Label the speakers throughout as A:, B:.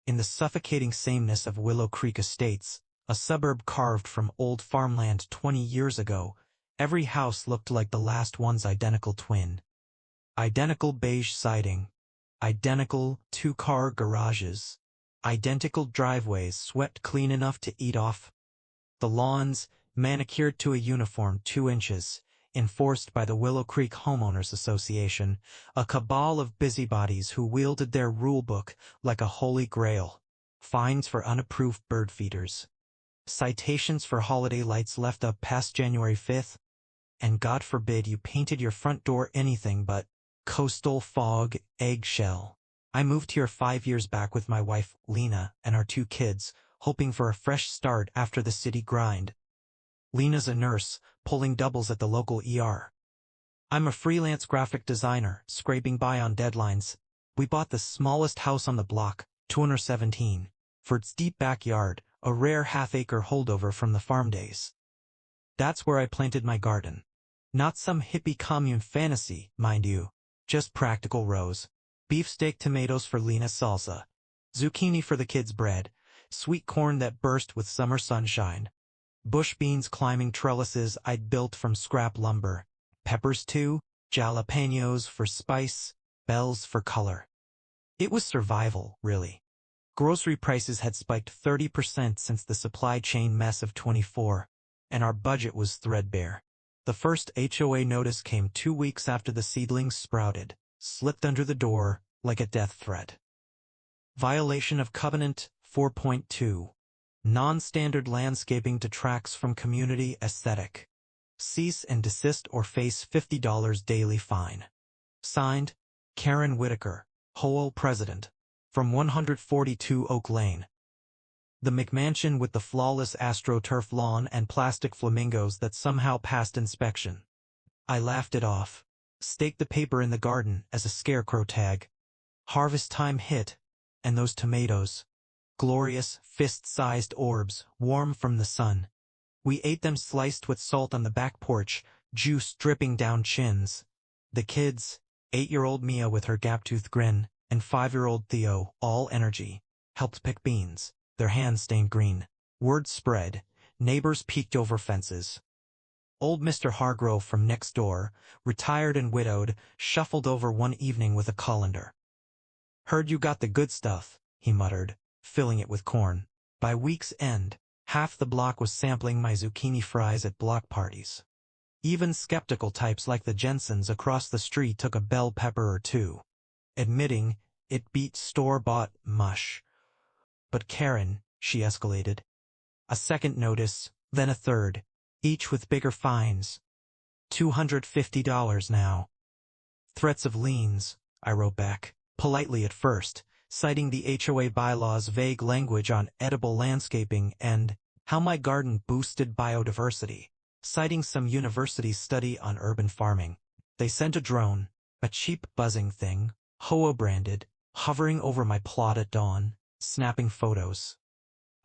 A: In the suffocating sameness of Willow Creek Estates, a suburb carved from old farmland 20 years ago, every house looked like the last one's identical twin. Identical beige siding, identical two-car garages, identical driveways swept clean enough to eat off. The lawns, manicured to a uniform 2 inches, enforced by the Willow Creek Homeowners Association, a cabal of busybodies who wielded their rulebook like a holy grail. Fines for unapproved bird feeders. Citations for holiday lights left up past January 5th. And God forbid you painted your front door anything but coastal fog eggshell. I moved here 5 years back with my wife, Lena, and our 2 kids, hoping for a fresh start after the city grind. Lena's a nurse, pulling doubles at the local ER. I'm a freelance graphic designer, scraping by on deadlines. We bought the smallest house on the block, 217, for its deep backyard, a rare half-acre holdover from the farm days. That's where I planted my garden. Not some hippie commune fantasy, mind you, just practical rows. Beefsteak tomatoes for Lena's salsa, zucchini for the kids' bread, sweet corn that burst with summer sunshine, bush beans climbing trellises I'd built from scrap lumber, peppers too, jalapenos for spice, bells for color. It was survival, really. Grocery prices had spiked 30% since the supply chain mess of 24, and our budget was threadbare. The first HOA notice came 2 weeks after the seedlings sprouted, slipped under the door like a death threat. Violation of Covenant 4.2. Non-standard landscaping detracts from community aesthetic. Cease and desist or face $50 daily fine. Signed, Karen Whitaker, HOA President, from 142 Oak Lane. The McMansion with the flawless AstroTurf lawn and plastic flamingos that somehow passed inspection. I laughed it off, staked the paper in the garden as a scarecrow tag. Harvest time hit, and those tomatoes. Glorious, fist-sized orbs, warm from the sun. We ate them sliced with salt on the back porch, juice dripping down chins. The kids, 8-year-old Mia with her gap-toothed grin, and 5-year-old Theo, all energy, helped pick beans, their hands stained green. Word spread, neighbors peeked over fences. Old Mr. Hargrove from next door, retired and widowed, shuffled over one evening with a colander. "Heard you got the good stuff," he muttered, filling it with corn. By week's end, half the block was sampling my zucchini fries at block parties. Even skeptical types like the Jensens across the street took a bell pepper or two, admitting it beat store-bought mush. But Karen, she escalated. A second notice, then a third, each with bigger fines. $250 now. Threats of liens, I wrote back, politely at first, citing the HOA bylaws' vague language on edible landscaping and how my garden boosted biodiversity, citing some university study on urban farming. They sent a drone, a cheap buzzing thing, HOA branded, hovering over my plot at dawn, snapping photos.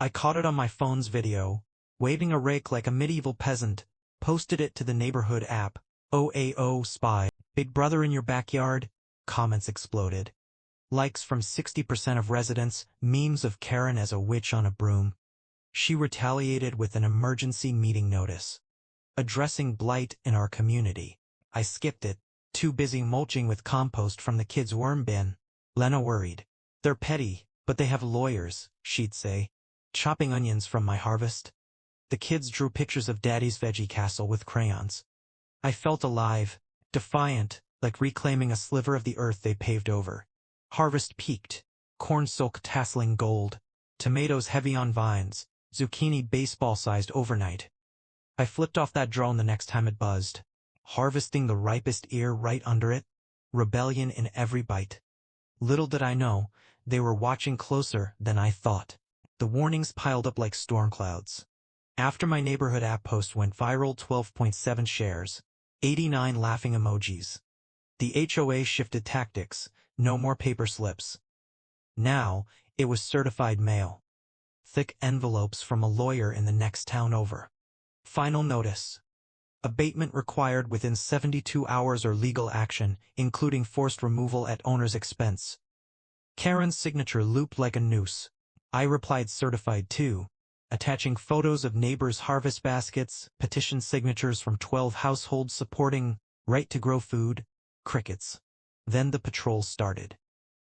A: I caught it on my phone's video, waving a rake like a medieval peasant, posted it to the neighborhood app. OAO spy, Big Brother in your backyard? Comments exploded. Likes from 60% of residents, memes of Karen as a witch on a broom. She retaliated with an emergency meeting notice. Addressing blight in our community. I skipped it, too busy mulching with compost from the kids' worm bin. Lena worried. They're petty, but they have lawyers, she'd say. Chopping onions from my harvest. The kids drew pictures of Daddy's veggie castle with crayons. I felt alive, defiant, like reclaiming a sliver of the earth they paved over. Harvest peaked, corn silk tasseling gold, tomatoes heavy on vines, zucchini baseball-sized overnight. I flipped off that drone the next time it buzzed, harvesting the ripest ear right under it, rebellion in every bite. Little did I know, they were watching closer than I thought. The warnings piled up like storm clouds. After my neighborhood app post went viral, 12.7 shares, 89 laughing emojis. The HOA shifted tactics, no more paper slips. Now, it was certified mail. Thick envelopes from a lawyer in the next town over. Final notice. Abatement required within 72 hours or legal action, including forced removal at owner's expense. Karen's signature looped like a noose. I replied certified too, attaching photos of neighbors' harvest baskets, petition signatures from 12 households supporting right to grow food. Crickets. Then the patrol started.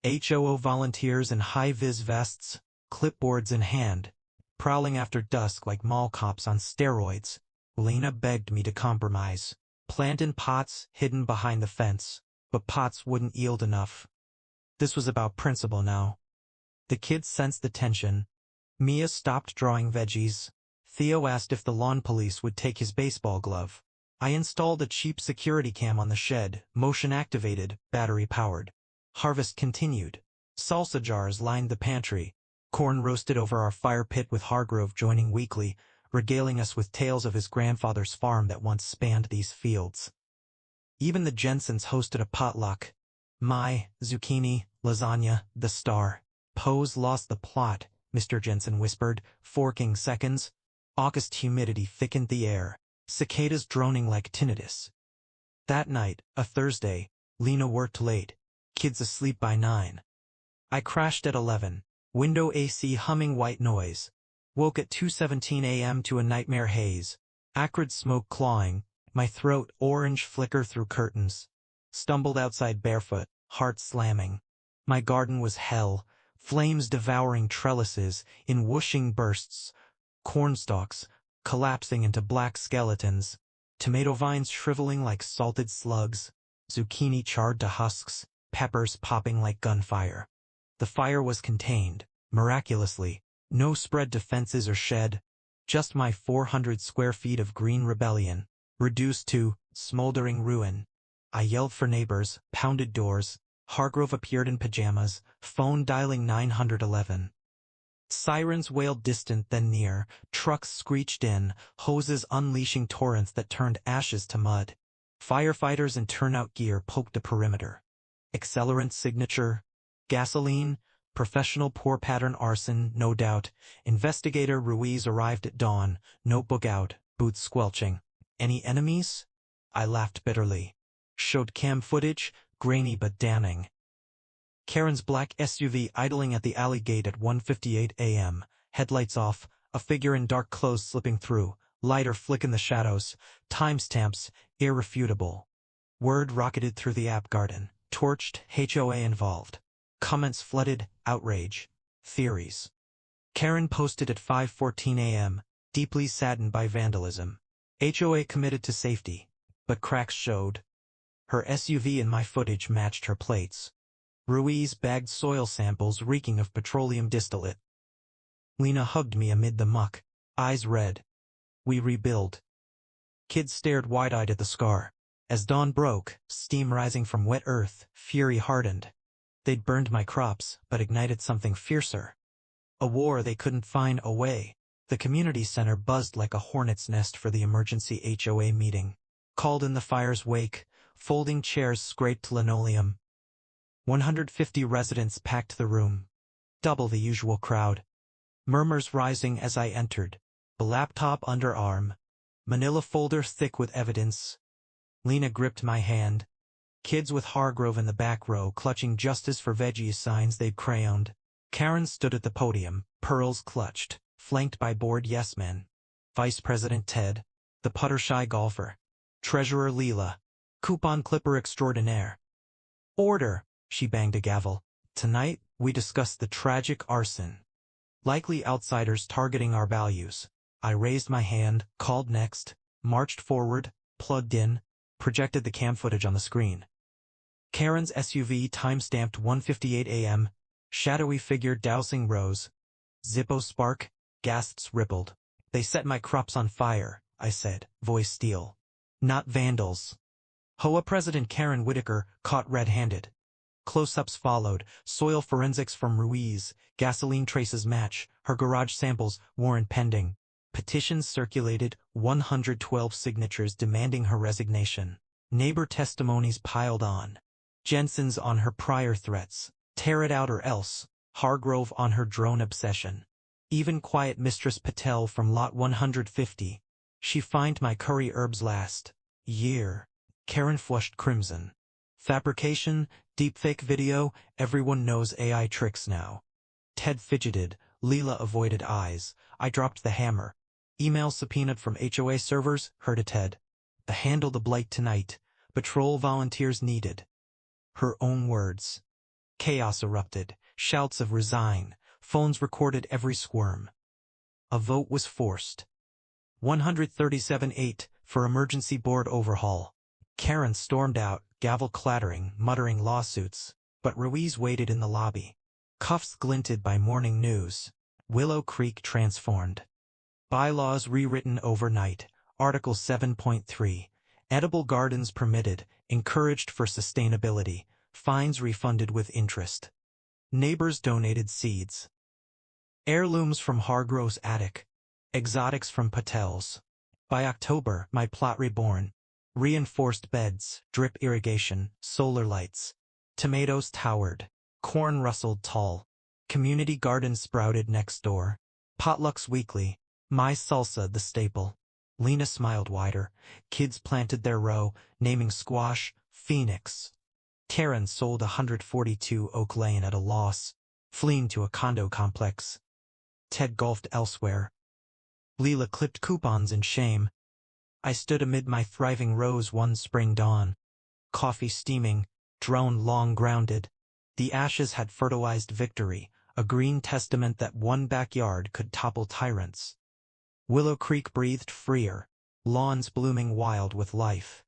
A: HOA volunteers in high-vis vests, clipboards in hand, prowling after dusk like mall cops on steroids. Lena begged me to compromise. Plant in pots hidden behind the fence, but pots wouldn't yield enough. This was about principle now. The kids sensed the tension. Mia stopped drawing veggies. Theo asked if the lawn police would take his baseball glove. I installed a cheap security cam on the shed, motion-activated, battery-powered. Harvest continued. Salsa jars lined the pantry. Corn roasted over our fire pit with Hargrove joining weekly, regaling us with tales of his grandfather's farm that once spanned these fields. Even the Jensens hosted a potluck. Zucchini, lasagna, the star. Pose lost the plot, Mr. Jensen whispered, forking seconds. August humidity thickened the air, cicadas droning like tinnitus. That night, a Thursday, Lena worked late, kids asleep by 9. I crashed at 11, window AC humming white noise. Woke at 2:17 a.m. to a nightmare haze, acrid smoke clawing, my throat orange flicker through curtains. Stumbled outside barefoot, heart slamming. My garden was hell, flames devouring trellises in whooshing bursts, cornstalks collapsing into black skeletons, tomato vines shriveling like salted slugs, zucchini charred to husks, peppers popping like gunfire. The fire was contained, miraculously. No spread to fences or shed, just my 400 square feet of green rebellion, reduced to smoldering ruin. I yelled for neighbors, pounded doors. Hargrove appeared in pajamas, phone dialing 911. Sirens wailed distant then near, trucks screeched in, hoses unleashing torrents that turned ashes to mud. Firefighters in turnout gear poked the perimeter. Accelerant signature, gasoline, professional pour pattern arson, no doubt. Investigator Ruiz arrived at dawn, notebook out, boots squelching. Any enemies? I laughed bitterly. Showed cam footage, grainy but damning. Karen's black SUV idling at the alley gate at 1:58 a.m., headlights off, a figure in dark clothes slipping through, lighter flick in the shadows, timestamps, irrefutable. Word rocketed through the app garden, torched, HOA involved. Comments flooded, outrage. Theories. Karen posted at 5:14 a.m., deeply saddened by vandalism. HOA committed to safety, but cracks showed. Her SUV in my footage matched her plates. Ruiz bagged soil samples reeking of petroleum distillate. Lena hugged me amid the muck, eyes red. We rebuild. Kids stared wide-eyed at the scar. As dawn broke, steam rising from wet earth, fury hardened. They'd burned my crops, but ignited something fiercer. A war they couldn't find a way. The community center buzzed like a hornet's nest for the emergency HOA meeting. Called in the fire's wake, folding chairs scraped linoleum. 150 residents packed the room. Double the usual crowd. Murmurs rising as I entered. A laptop underarm. Manila folder thick with evidence. Lena gripped my hand. Kids with Hargrove in the back row clutching justice for veggies signs they'd crayoned. Karen stood at the podium, pearls clutched, flanked by bored yes-men. Vice President Ted, the putter-shy golfer. Treasurer Leela, coupon clipper extraordinaire. Order, she banged a gavel. Tonight, we discuss the tragic arson. Likely outsiders targeting our values. I raised my hand, called next, marched forward, plugged in, projected the cam footage on the screen. Karen's SUV time-stamped 1:58 a.m., shadowy figure dousing rows. Zippo spark, gasps rippled. They set my crops on fire, I said, voice steel. Not vandals. HOA President Karen Whitaker caught red-handed. Close-ups followed, soil forensics from Ruiz, gasoline traces match, her garage samples, warrant pending. Petitions circulated, 112 signatures demanding her resignation. Neighbor testimonies piled on. Jensen's on her prior threats, tear it out or else. Hargrove on her drone obsession. Even quiet Mistress Patel from lot 150. She fined my curry herbs last year. Karen flushed crimson. Fabrication, Deepfake video, everyone knows AI tricks now. Ted fidgeted, Leela avoided eyes. I dropped the hammer. Email subpoenaed from HOA servers, heard a Ted. Handle the blight tonight. Patrol volunteers needed. Her own words. Chaos erupted, shouts of resign, phones recorded every squirm. A vote was forced. 137-8 for emergency board overhaul. Karen stormed out, gavel clattering, muttering lawsuits, but Ruiz waited in the lobby. Cuffs glinted by morning news. Willow Creek transformed. Bylaws rewritten overnight. Article 7.3. Edible gardens permitted, encouraged for sustainability. Fines refunded with interest. Neighbors donated seeds. Heirlooms from Hargrove's attic. Exotics from Patel's. By October, my plot reborn. Reinforced beds, drip irrigation, solar lights. Tomatoes towered. Corn rustled tall. Community gardens sprouted next door. Potlucks weekly. My salsa the staple. Lena smiled wider. Kids planted their row, naming squash, Phoenix. Karen sold 142 Oak Lane at a loss, fleeing to a condo complex. Ted golfed elsewhere. Leela clipped coupons in shame. I stood amid my thriving rows one spring dawn. Coffee steaming, drone long grounded. The ashes had fertilized victory, a green testament that one backyard could topple tyrants. Willow Creek breathed freer, lawns blooming wild with life.